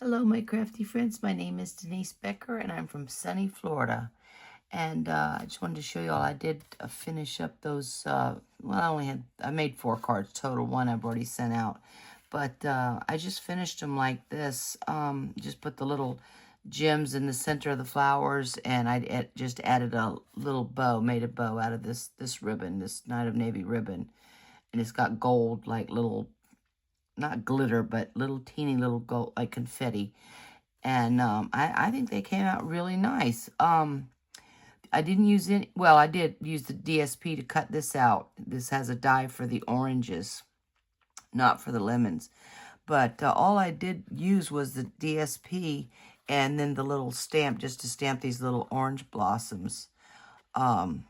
Hello, my crafty friends. My name is Denise Becker, and I'm from sunny Florida. And I just wanted to show you all. I did finish up those. Well, I made 4 cards total. One I've already sent out, but I just finished them like this. Just put the little gems in the center of the flowers, and I just added a little bow. Made a bow out of this ribbon, this Night of Navy ribbon, and it's got gold, like little, not glitter, but little teeny little gold, like confetti. And I think they came out really nice. I didn't use any, well, I did use the DSP to cut this out. This has a die for the oranges, not for the lemons. But all I did use was the DSP and then the little stamp, just to stamp these little orange blossoms from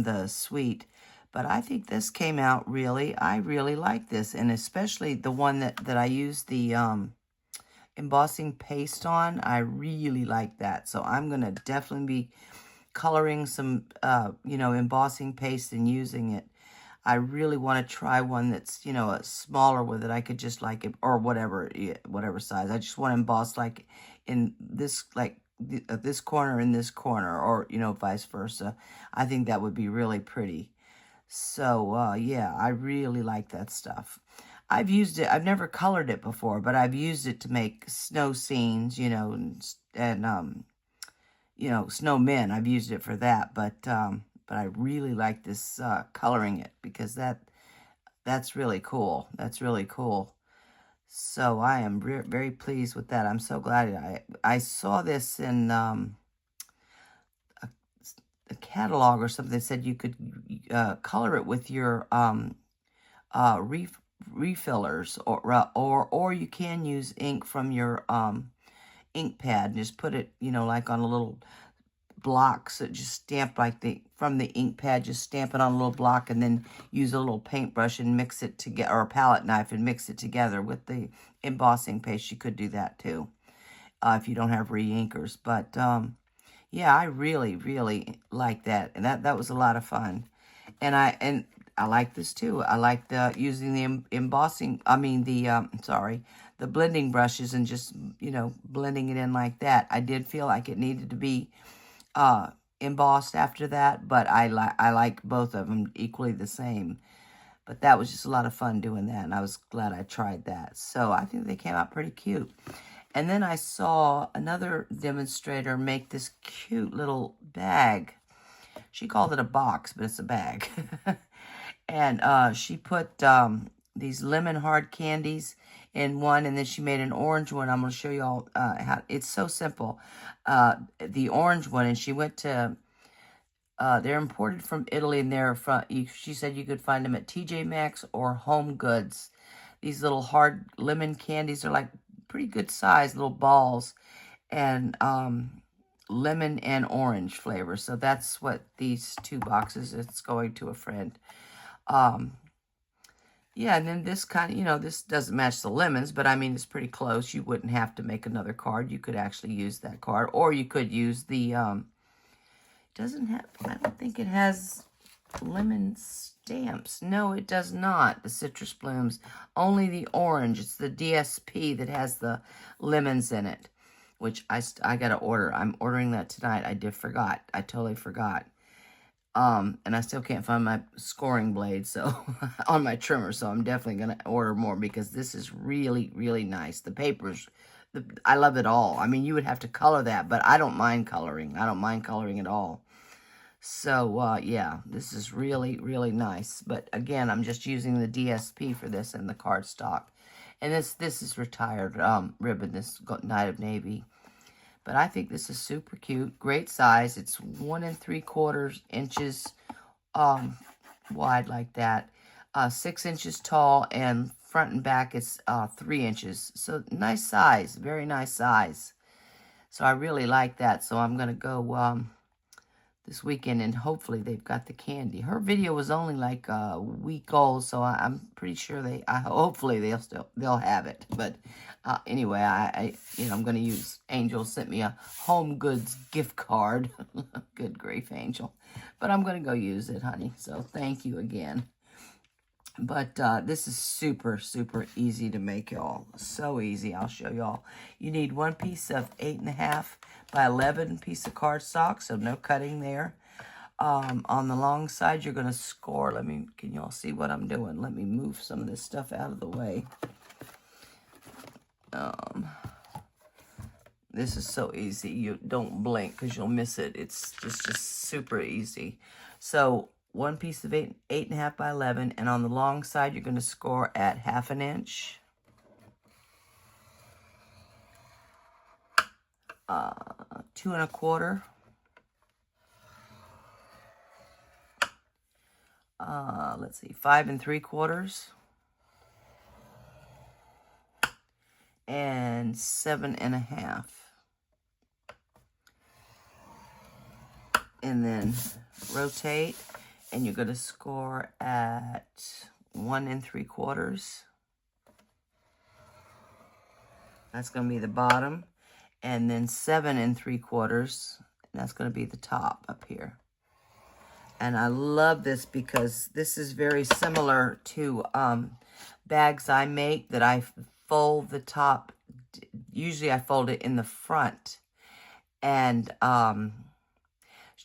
the suite. But I think this came out I really like this. And especially the one that I used the embossing paste on. I really like that. So I'm going to definitely be coloring some, embossing paste and using it. I really want to try one that's, a smaller with it. I could just or whatever size. I just want to emboss like in this, this corner and this corner, or, vice versa. I think that would be really pretty. So, yeah, I really like that stuff. I've used it. I've never colored it before, but I've used it to make snow scenes, and snowmen. I've used it for that, but I really like this coloring it, because that's really cool. That's really cool. So I am very pleased with that. I'm so glad I saw this in a catalog or something that said you could color it with your refillers, or you can use ink from your ink pad and just put it, like on a little block. So just stamp from the ink pad, just stamp it on a little block, and then use a little paintbrush and mix it together, or a palette knife, and mix it together with the embossing paste. You could do that too, if you don't have re-inkers. But yeah, I really like that, and that was a lot of fun. And I like this too. I like using the embossing. I mean the blending brushes, and just blending it in like that. I did feel like it needed to be embossed after that, but I like both of them equally the same. But that was just a lot of fun doing that, and I was glad I tried that. So I think they came out pretty cute. And then I saw another demonstrator make this cute little bag. She called it a box, but it's a bag. And she put these lemon hard candies in one, and then she made an orange one. I'm going to show you all how. It's so simple. The orange one, and she went to, they're imported from Italy, and she said you could find them at TJ Maxx or Home Goods. These little hard lemon candies are like pretty good size little balls, and lemon and orange flavor. So that's what these 2 boxes, it's going to a friend. Yeah, and then this kind of, this doesn't match the lemons, but I mean, it's pretty close. You wouldn't have to make another card. You could actually use that card, or you could use the, doesn't have, I don't think it has lemon stamps. No, it does not. The citrus blooms, only the orange. It's the DSP that has the lemons in it, which I got to order. I'm ordering that tonight. I forgot. I totally forgot. And I still can't find my scoring blade, so on my trimmer, so I'm definitely going to order more, because this is really nice. The papers, I love it all. I mean, you would have to color that, but I don't mind coloring. I don't mind coloring at all. So, yeah, this is really nice. But again, I'm just using the DSP for this and the cardstock. And this is retired ribbon, this Night of Navy. But I think this is super cute. Great size. It's 1 3/4 inches wide like that. 6 inches tall, and front and back it's 3 inches. So nice size. Very nice size. So I really like that. So I'm going to go this weekend, and hopefully they've got the candy. Her video was only like a week old, so I'm pretty sure hopefully they'll have it. But anyway, I'm going to use, Angel sent me a Home Goods gift card. Good grief, Angel. But I'm going to go use it, honey. So thank you again. But this is super, super easy to make, y'all. So easy. I'll show y'all. You need one piece of 8.5 by 11 piece of cardstock, so no cutting there. On the long side, you're going to score. Can y'all see what I'm doing? Let me move some of this stuff out of the way. This is so easy. You don't blink because you'll miss it. It's just super easy. So one piece of 8.5 by 11, and on the long side, you're going to score at 1/2 inch. 2 1/4. Let's see, 5 3/4. And 7 1/2. And then rotate, and you're going to score at 1 3/4. That's going to be the bottom. And then 7 3/4. That's going to be the top up here. And I love this because this is very similar to bags I make that I fold the top. Usually I fold it in the front. And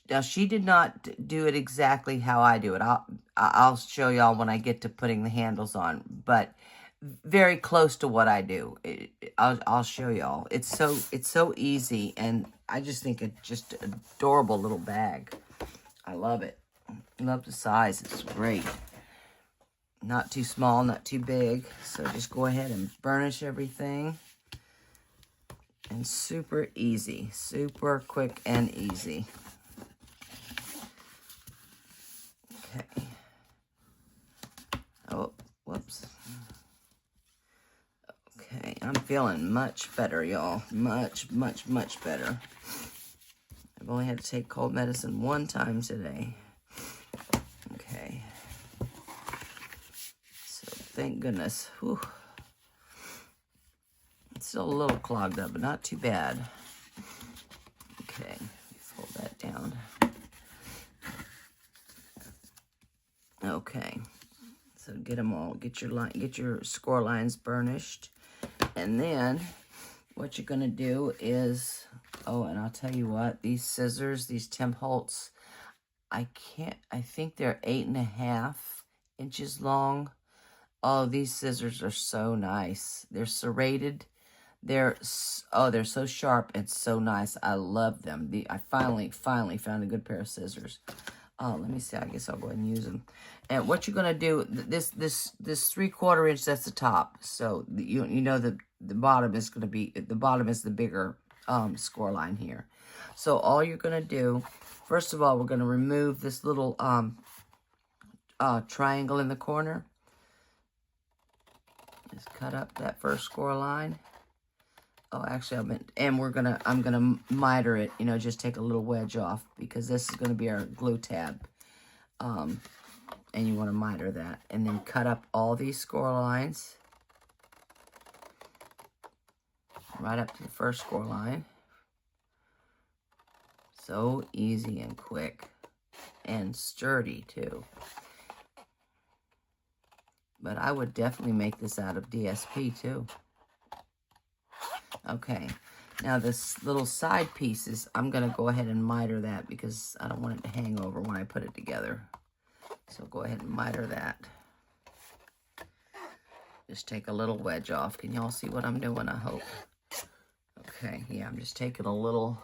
now she did not do it exactly how I do it. I'll show y'all when I get to putting the handles on, but very close to what I do. I'll show y'all. It's so easy, and I just think it's just an adorable little bag. I love it. Love the size. It's great. Not too small, not too big. So just go ahead and burnish everything. And super easy. Super quick and easy. Okay. Oh, whoops. Okay, I'm feeling much better, y'all. Much, much, much better. I've only had to take cold medicine 1 time today. Okay. So, thank goodness. Whew. It's still a little clogged up, but not too bad. Okay, fold that down. Okay. So get them all. Get your score lines burnished. And then what you're going to do is, oh, and I'll tell you what, these scissors, these Tim Holtz, I think they're 8.5 inches long. Oh, these scissors are so nice. They're serrated. They're so sharp and so nice. I love them. I finally found a good pair of scissors. Let me see. I guess I'll go ahead and use them. And what you're gonna do, this 3/4 inch, that's the top. So you know the bottom is gonna be, the bottom is the bigger score line here. So all you're gonna do, first of all, we're gonna remove this little triangle in the corner. Just cut up that first score line. Oh, actually, I'm gonna miter it. You know, just take a little wedge off because this is gonna be our glue tab. And you want to miter that, and then cut up all these score lines right up to the first score line. So easy and quick and sturdy too. But I would definitely make this out of DSP too. Okay, now this little side pieces, I'm going to go ahead and miter that because I don't want it to hang over when I put it together. So go ahead and miter that. Just take a little wedge off. Can y'all see what I'm doing, I hope? Okay, yeah, I'm just taking a little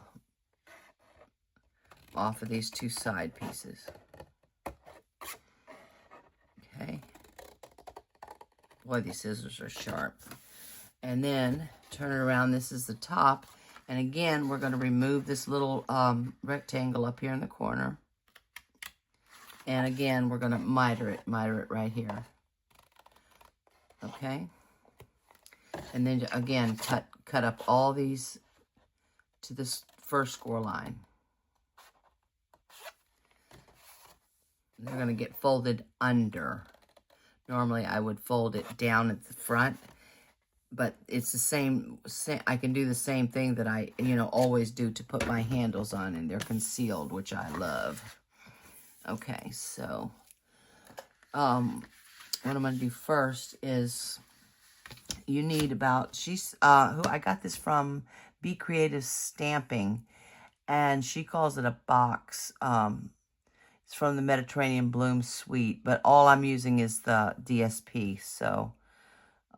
off of these 2 side pieces. Okay. Boy, these scissors are sharp. And then turn it around. This is the top. And again, we're going to remove this little rectangle up here in the corner. And again, we're going to miter it right here. Okay? And then again, cut up all these to this first score line. They're going to get folded under. Normally, I would fold it down at the front, but it's the same. I can do the same thing that I, always do to put my handles on, and they're concealed, which I love. Okay, so, and what I'm going to do first is you need about, who I got this from Becreativestamping, and she calls it a box. It's from the Mediterranean Bloom Suite, but all I'm using is the DSP, so,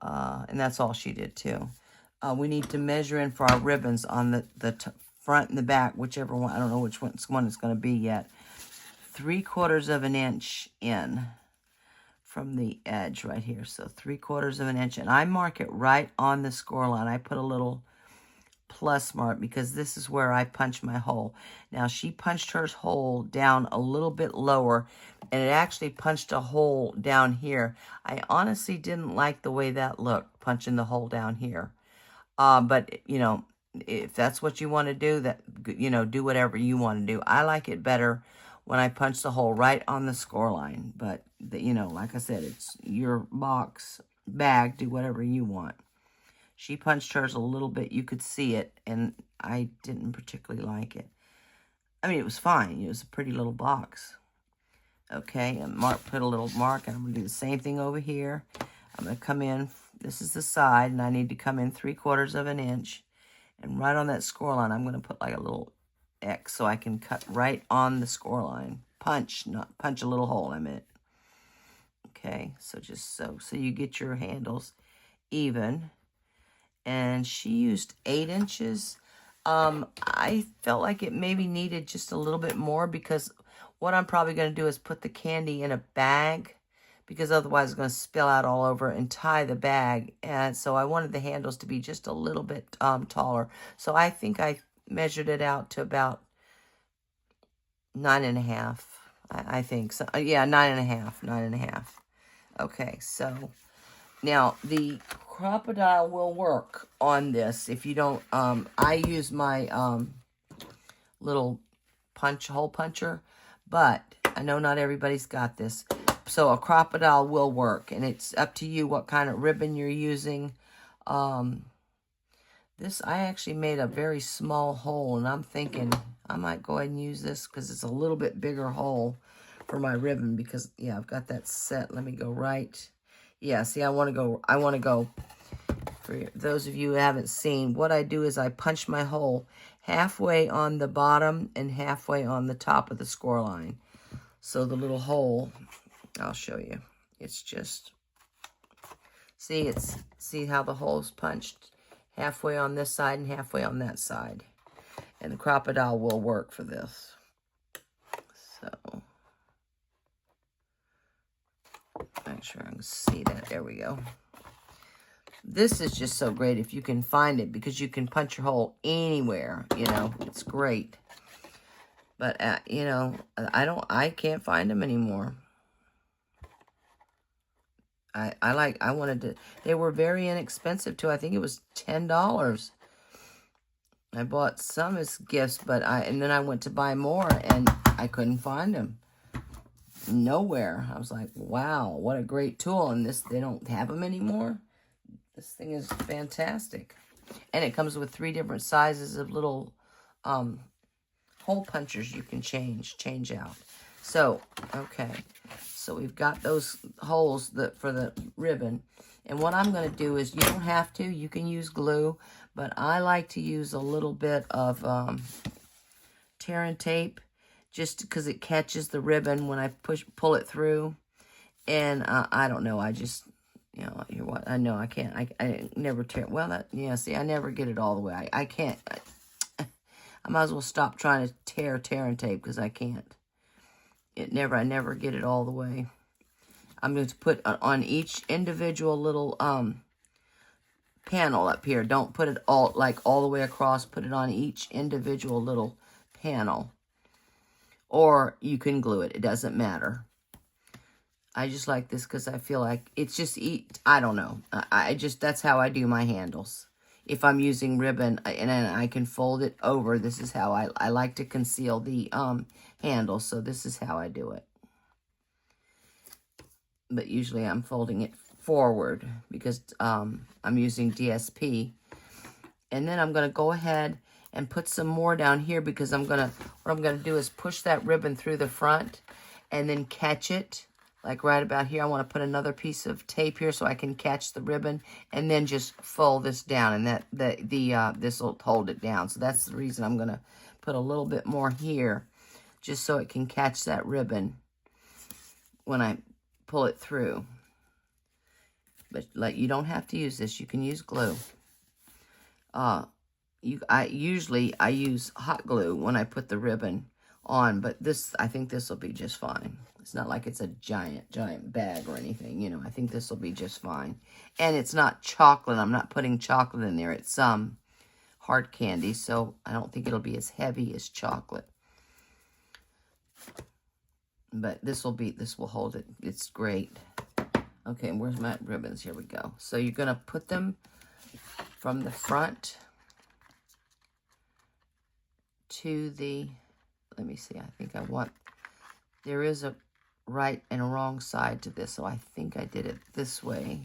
and that's all she did too. We need to measure in for our ribbons on the front and the back, whichever one, I don't know which one it's going to be yet. 3/4 of an inch in from the edge right here. So 3/4 of an inch. And I mark it right on the score line. I put a little plus mark because this is where I punch my hole. Now she punched her hole down a little bit lower, and it actually punched a hole down here. I honestly didn't like the way that looked, punching the hole down here. But, you know, if that's what you want to do, that, you know, do whatever you want to do. I like it better when I punch the hole right on the score line. But, you know, like I said, it's your box, bag, do whatever you want. She punched hers a little bit. You could see it, and I didn't particularly like it. I mean, it was fine. It was a pretty little box. Okay, and Mark put a little mark, and I'm going to do the same thing over here. I'm going to come in. This is the side, and I need to come in 3/4 of an inch. And right on that score line, I'm going to put like a little X so I can cut right on the score line. Punch, not punch a little hole, I meant. Okay, so just so you get your handles even. And she used 8 inches. I felt like it maybe needed just a little bit more, because what I'm probably going to do is put the candy in a bag, because otherwise it's going to spill out all over, and tie the bag. And so I wanted the handles to be just a little bit taller. So I think I measured it out to about 9.5. I think so. Yeah, 9.5. Okay, so now the crocodile will work on this. If you don't, I use my little hole puncher, but I know not everybody's got this. So a crocodile will work, and it's up to you what kind of ribbon you're using. This, I actually made a very small hole, and I'm thinking I might go ahead and use this because it's a little bit bigger hole for my ribbon, because, yeah, I've got that set. Let me go right. Yeah, see, I want to go, for those of you who haven't seen, what I do is I punch my hole halfway on the bottom and halfway on the top of the score line. So the little hole, I'll show you. It's just, see how the hole's punched? Halfway on this side and halfway on that side. And the crocodile will work for this. So, make sure I can see that. There we go. This is just so great if you can find it, because you can punch your hole anywhere, you know. It's great. But, you know, I can't find them anymore. I wanted to, they were very inexpensive too. I think it was $10. I bought some as gifts, and then I went to buy more, and I couldn't find them. Nowhere. I was like, wow, what a great tool. And they don't have them anymore. This thing is fantastic. And it comes with 3 different sizes of little hole punchers you can change out. So, okay. So we've got those holes for the ribbon. And what I'm going to do is, you don't have to. You can use glue. But I like to use a little bit of tear and tape, just because it catches the ribbon when I pull it through. And I don't know. I just, you know, what? I know I can't. I never tear. Well, yeah, see, I never get it all the way. I can't. I might as well stop trying to tear and tape, because I can't. I never get it all the way. I'm going to put on each individual little panel up here. Don't put it all the way across. Put it on each individual little panel. Or you can glue it. It doesn't matter. I just like this because I feel like it's just, I don't know. That's how I do my handles. If I'm using ribbon and I can fold it over, this is how I like to conceal the handle. So this is how I do it. But usually I'm folding it forward because I'm using DSP. And then I'm going to go ahead and put some more down here, because what I'm going to do is push that ribbon through the front and then catch it like right about here. I want to put another piece of tape here so I can catch the ribbon, and then just fold this down, and this will hold it down. So that's the reason I'm going to put a little bit more here, just so it can catch that ribbon when I pull it through. But like, you don't have to use this. You can use glue. I usually use hot glue when I put the ribbon on, but I think this will be just fine. It's not like it's a giant bag or anything, you know. I think this will be just fine. And it's not chocolate. I'm not putting chocolate in there. It's hard candy, so I don't think it'll be as heavy as chocolate. But this will hold it. It's great. Okay, where's my ribbons? Here we go. So you're going to put them from the front to the, let me see, I think there is a right and a wrong side to this, so I think I did it this way.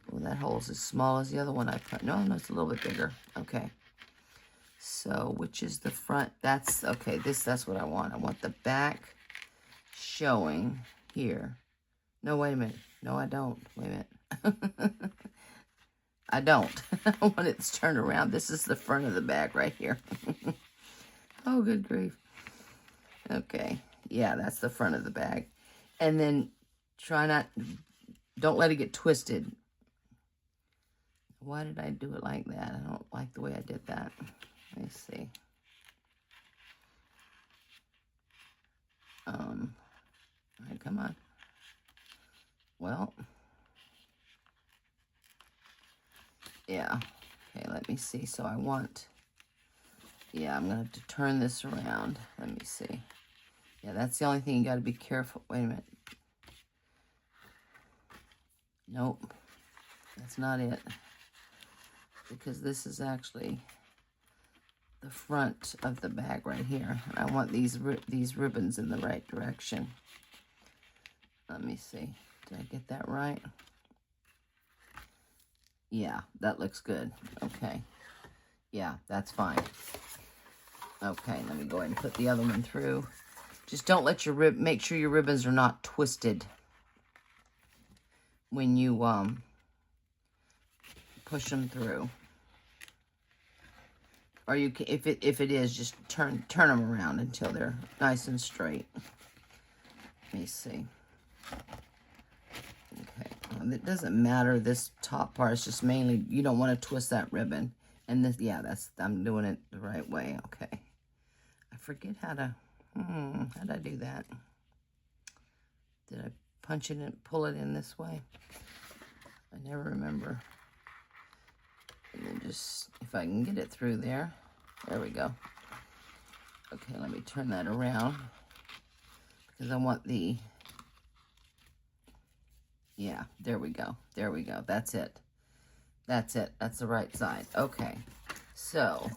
Well, that hole's as small as the other one I put. No, it's a little bit bigger. Okay. So, which is the front? That's, okay, that's what I want. I want the back showing here. No, wait a minute. No, I don't. Wait a minute. I don't. I want it turned around. This is the front of the bag right here. Oh, good grief. Okay. Yeah, that's the front of the bag. And then don't let it get twisted. Why did I do it like that? I don't like the way I did that. Let me see. All right, come on. Well, yeah. Okay, let me see. So I want, yeah, I'm going to have to turn this around. Let me see. Yeah, that's the only thing you got to be careful. Wait a minute. Nope. That's not it. Because this is actually the front of the bag right here. And I want these ribbons in the right direction. Let me see. Did I get that right? Yeah, that looks good. Okay. Yeah, that's fine. Okay, let me go ahead and put the other one through. Just don't let make sure your ribbons are not twisted when you push them through. Or you can, if it is, just turn them around until they're nice and straight. Let me see. Okay, it doesn't matter, this top part. It's just mainly you don't want to twist that ribbon. And this, yeah, I'm doing it the right way. Okay. I forget how to. How did I do that? Did I punch it and pull it in this way? I never remember. And then just, if I can get it through there. There we go. Okay, let me turn that around. Because I want the, yeah, there we go. There we go. That's it. That's it. That's the right side. Okay. So,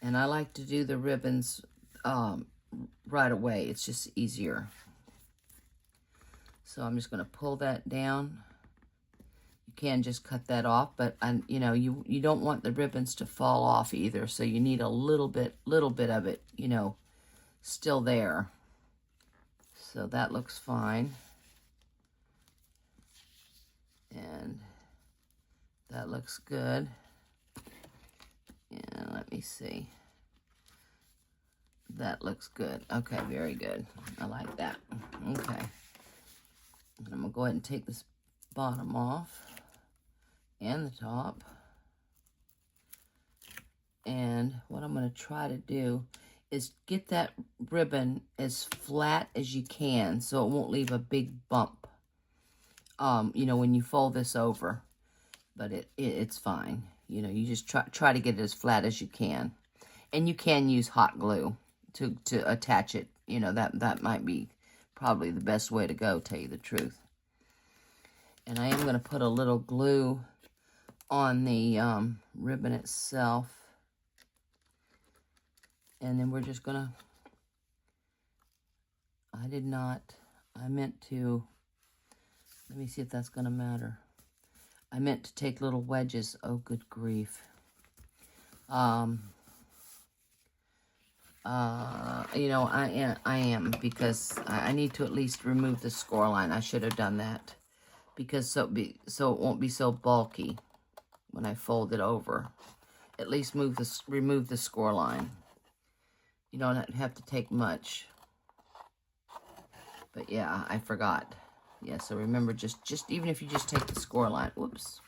and I like to do the ribbons right away. It's just easier. So I'm just going to pull that down. You can just cut that off, but you know, you don't want the ribbons to fall off either. So you need a little bit of it, you know, still there. So that looks fine. And that looks good. And let me see. That looks good. Okay, very good. I like that. Okay. And I'm going to go ahead and take this bottom off and the top. And what I'm going to try to do is get that ribbon as flat as you can so it won't leave a big bump, you know, when you fold this over. But it's fine. You know, you just try to get it as flat as you can. And you can use hot glue to attach it. You know, that might be probably the best way to go, tell you the truth. And I am going to put a little glue on the ribbon itself. And then we're just going to, I meant to, let me see if that's going to matter. I meant to take little wedges. Oh, good grief. You know, I am because I need to at least remove the score line. I should have done that because so it won't be so bulky when I fold it over. At least remove the score line. You don't have to take much. But yeah, I forgot. Yeah, so remember, just even if you just take the score line, whoops,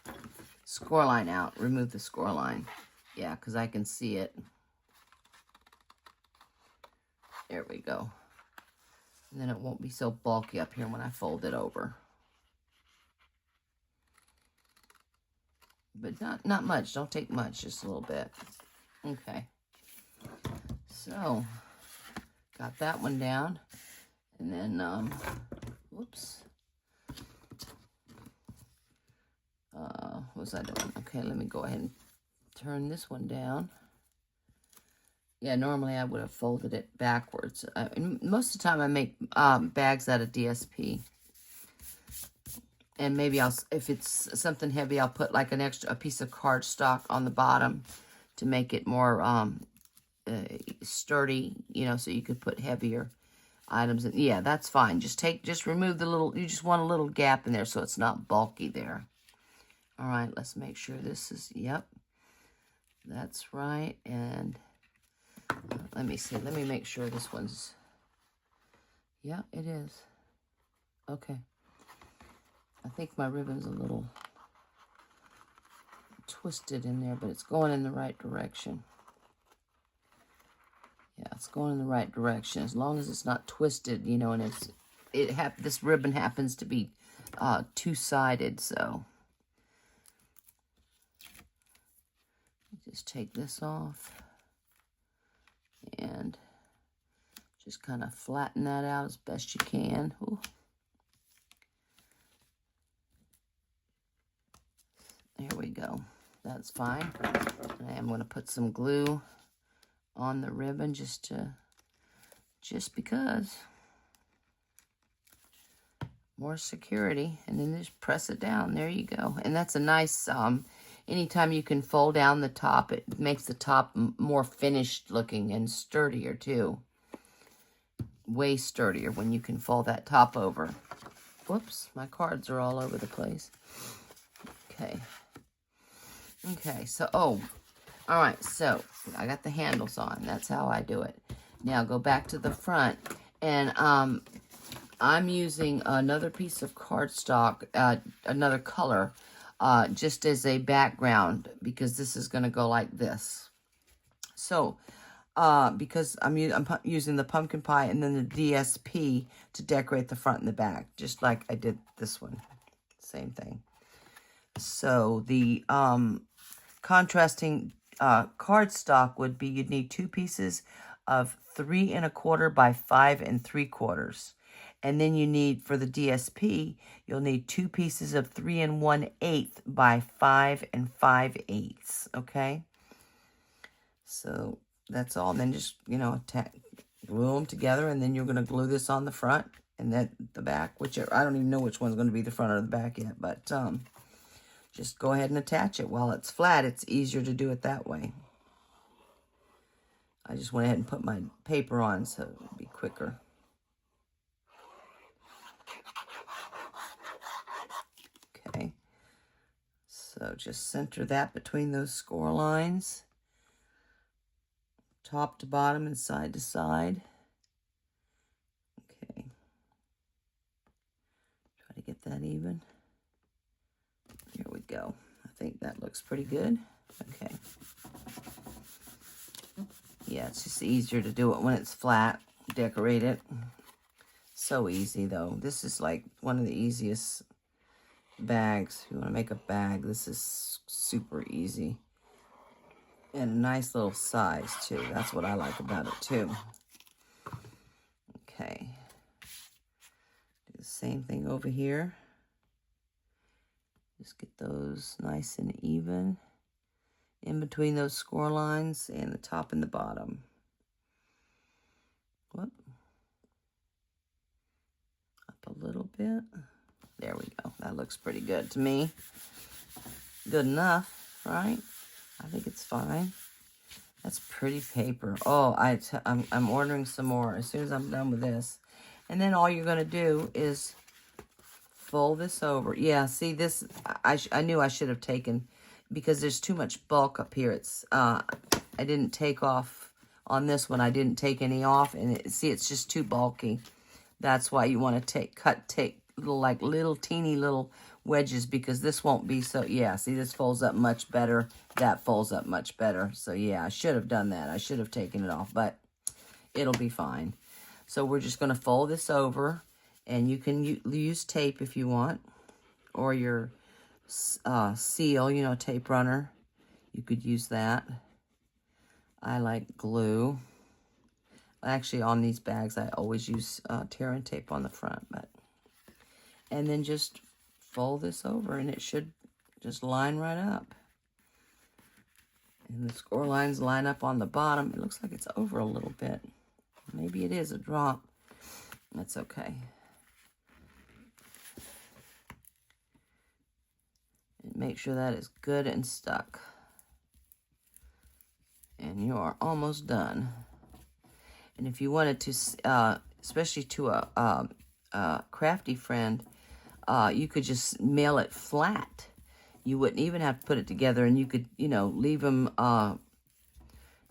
score line out, remove the score line. Yeah, because I can see it. There we go. And then it won't be so bulky up here when I fold it over. But not much. Don't take much, just a little bit. Okay. So, got that one down. And then, whoops. What was I doing? Okay, let me go ahead and turn this one down. Yeah, normally I would have folded it backwards. Most of the time I make bags out of DSP. And maybe if it's something heavy, I'll put like a piece of cardstock on the bottom to make it more sturdy, you know, so you could put heavier items in. Yeah, that's fine. Just remove the little, you just want a little gap in there so it's not bulky there. All right, let's make sure this is, yep, that's right. And let me see, let me make sure this one's, yeah, it is. Okay. I think my ribbon's a little twisted in there, but it's going in the right direction. Yeah, it's going in the right direction. As long as it's not twisted, you know, and this ribbon happens to be two-sided, so. Just take this off and just kind of flatten that out as best you can. Ooh. There we go. That's fine. I am going to put some glue on the ribbon just because. More security. And then just press it down. There you go. And that's a nice, anytime you can fold down the top, it makes the top more finished looking and sturdier too. Way sturdier when you can fold that top over. Whoops, my cards are all over the place. Okay. Okay, so, all right, so I got the handles on. That's how I do it. Now go back to the front, and I'm using another piece of cardstock, another color, just as a background, because this is going to go like this. So, because I'm using the pumpkin pie and then the DSP to decorate the front and the back, just like I did this one. Same thing. So, the contrasting cardstock would be, you'd need 2 pieces of 3 1/4 by 5 3/4. And then you need, for the DSP, you'll need 2 pieces of 3 1/8 by 5 5/8, okay? So that's all. Then just, you know, glue them together, and then you're going to glue this on the front and then the back, whichever. I don't even know which one's going to be the front or the back yet, but just go ahead and attach it. While it's flat, it's easier to do it that way. I just went ahead and put my paper on so it would be quicker. Okay. So just center that between those score lines. Top to bottom and side to side. Okay. Try to get that even. Here we go. I think that looks pretty good. Okay. Yeah, it's just easier to do it when it's flat. Decorate it. So easy, though. This is like one of the easiest bags. If you want to make a bag, this is super easy. And a nice little size, too. That's what I like about it, too. Okay. Do the same thing over here. Just get those nice and even in between those score lines and the top and the bottom. Whoop. Up a little bit. There we go. That looks pretty good to me. Good enough, right? I think it's fine. That's pretty paper. Oh, I'm ordering some more as soon as I'm done with this. And then all you're going to do is fold this over. Yeah, see this, I knew I should have taken, because there's too much bulk up here. It's, I didn't take off on this one. I didn't take any off, and see, it's just too bulky. That's why you want to take little teeny little wedges, because this won't be so, yeah, see, this folds up much better. That folds up much better. So yeah, I should have done that. I should have taken it off, but it'll be fine. So we're just going to fold this over, and you can use tape if you want, or your seal, you know, tape runner. You could use that. I like glue. Actually, on these bags, I always use tear and tape on the front. And then just fold this over, and it should just line right up. And the score lines line up on the bottom. It looks like it's over a little bit. Maybe it is a drop. That's okay. And make sure that is good and stuck. And you are almost done. And if you wanted to, especially to a crafty friend, you could just mail it flat. You wouldn't even have to put it together, and you could, you know, leave them,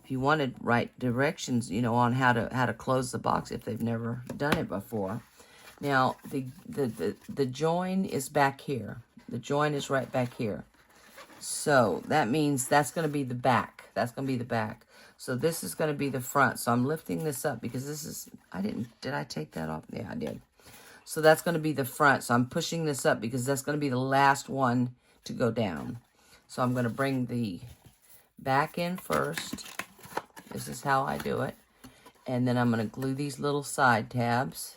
if you wanted, right directions, you know, on how to close the box if they've never done it before. Now, the join is back here. The join is right back here. So that means that's going to be the back. That's going to be the back. So this is going to be the front. So I'm lifting this up because this is, did I take that off? Yeah, I did. So that's going to be the front. So I'm pushing this up because that's going to be the last one to go down. So I'm going to bring the back in first. This is how I do it. And then I'm going to glue these little side tabs.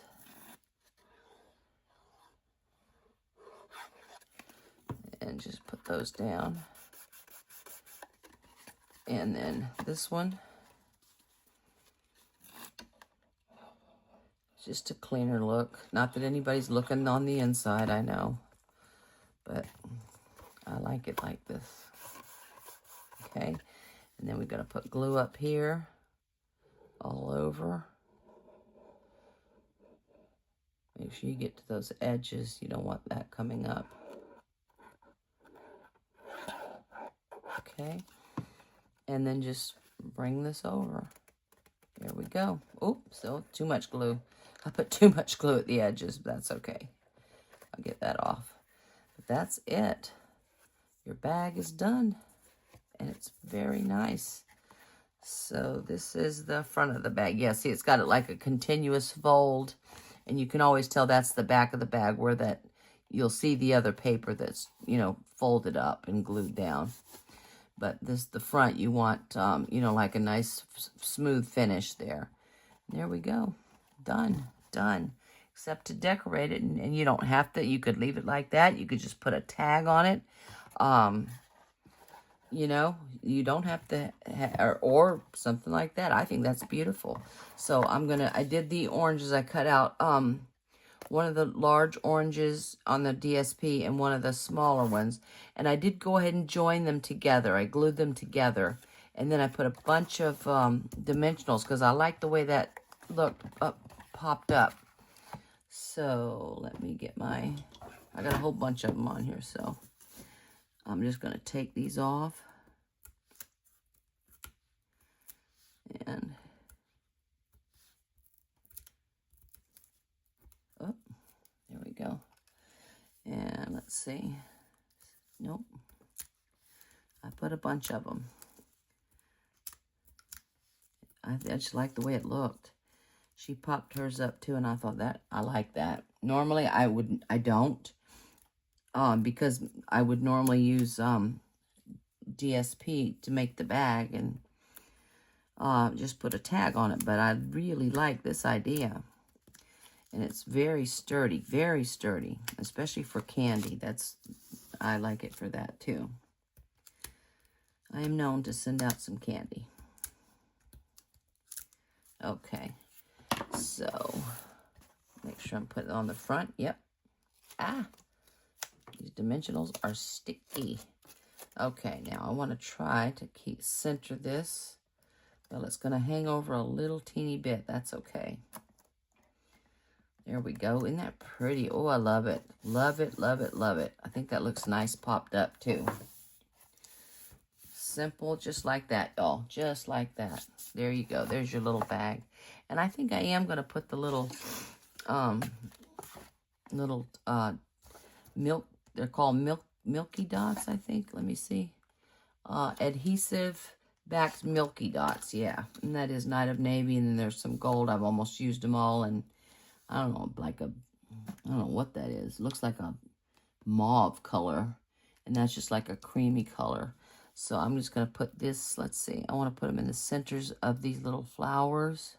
And just put those down. And then this one. Just a cleaner look. Not that anybody's looking on the inside, I know. But I like it like this. Okay. And then we're going to put glue up here. All over. Make sure you get to those edges. You don't want that coming up. Okay. And then just bring this over. There we go. Oh, still too much glue. I put too much glue at the edges, but that's okay. I'll get that off. But that's it. Your bag is done. And it's very nice. So this is the front of the bag. Yeah, see, it's got it like a continuous fold. And you can always tell that's the back of the bag where that you'll see the other paper that's, you know, folded up and glued down. But the front, you want, you know, like a nice smooth finish there. There we go. Done. Done. Except to decorate it. And you don't have to. You could leave it like that. You could just put a tag on it. You know, you don't have to, or something like that. I think that's beautiful. So I did the oranges. I cut out one of the large oranges on the DSP and one of the smaller ones. And I did go ahead and join them together. I glued them together. And then I put a bunch of dimensionals because I like the way that looked popped up. So let me get I got a whole bunch of them on here. So I'm just going to take these off. And oh, there we go. And let's see. Nope. I put a bunch of them. I just like the way it looked. She popped hers up too, and I thought that I like that. Normally I don't. Because I would normally use DSP to make the bag and just put a tag on it. But I really like this idea. And it's very sturdy, especially for candy. I like it for that too. I am known to send out some candy. Okay, so make sure I'm putting it on the front. Yep. These dimensionals are sticky. Okay, now I want to try to center this Well, it's going to hang over a little teeny bit. That's okay. There we go. Isn't that pretty? Oh, I love it. Love it, love it, love it. I think that looks nice popped up too. Simple, just like that, y'all. Just like that. There you go. There's your little bag. And I think I am going to put the little, milk, they're called milky dots, I think. Let me see. Adhesive backed milky dots, yeah. And that is Night of Navy, and then there's some gold. I've almost used them all, and I don't know, I don't know what that is. It looks like a mauve color, and that's just like a creamy color. So I'm just going to put this, let's see, I want to put them in the centers of these little flowers.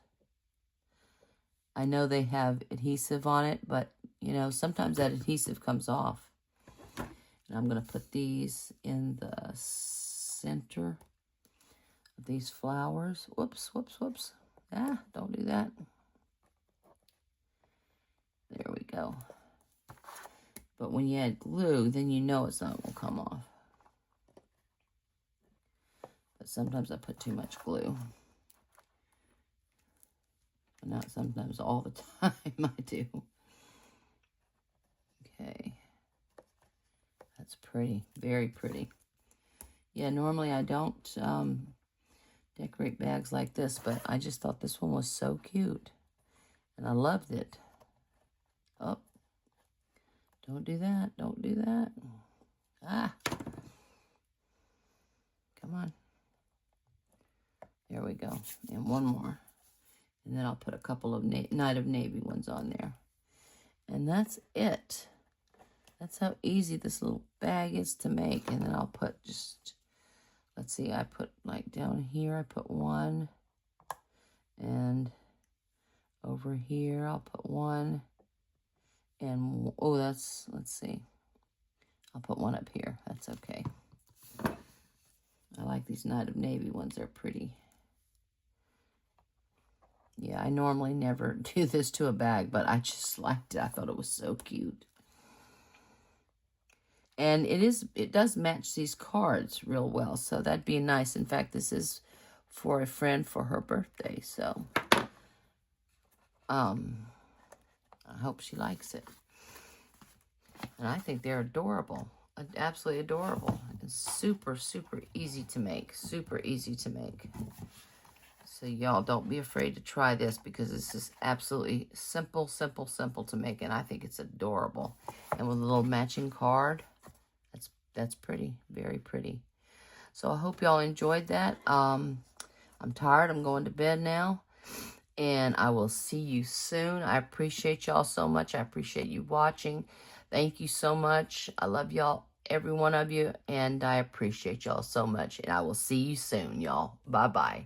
I know they have adhesive on it, but, you know, sometimes that adhesive comes off. And I'm going to put these in the center of these flowers. Whoops, whoops, whoops. Ah, don't do that. There we go. But when you add glue, then you know it's not going to come off. But sometimes I put too much glue. But not sometimes, all the time I do. Okay. That's pretty. Very pretty. Yeah, normally I don't decorate bags like this, but I just thought this one was so cute. And I loved it. Oh. Don't do that. Don't do that. Ah. Come on. There we go. And one more. And then I'll put a couple of Night of Navy ones on there. And that's it. That's how easy this little bag is to make. And then I'll put just, let's see, I put like down here, I put one. And over here, I'll put one. And, oh, that's, let's see. I'll put one up here. That's okay. I like these Night of Navy ones. They're pretty. Yeah, I normally never do this to a bag, but I just liked it. I thought it was so cute. And it does match these cards real well, so that'd be nice. In fact, this is for a friend for her birthday, so I hope she likes it. And I think they're adorable. Absolutely adorable. It's super, super easy to make. Super easy to make. So y'all don't be afraid to try this because it's just absolutely simple, simple, simple to make. And I think it's adorable. And with a little matching card, that's pretty. Very pretty. So I hope y'all enjoyed that. I'm tired. I'm going to bed now. And I will see you soon. I appreciate y'all so much. I appreciate you watching. Thank you so much. I love y'all, every one of you. And I appreciate y'all so much. And I will see you soon, y'all. Bye-bye.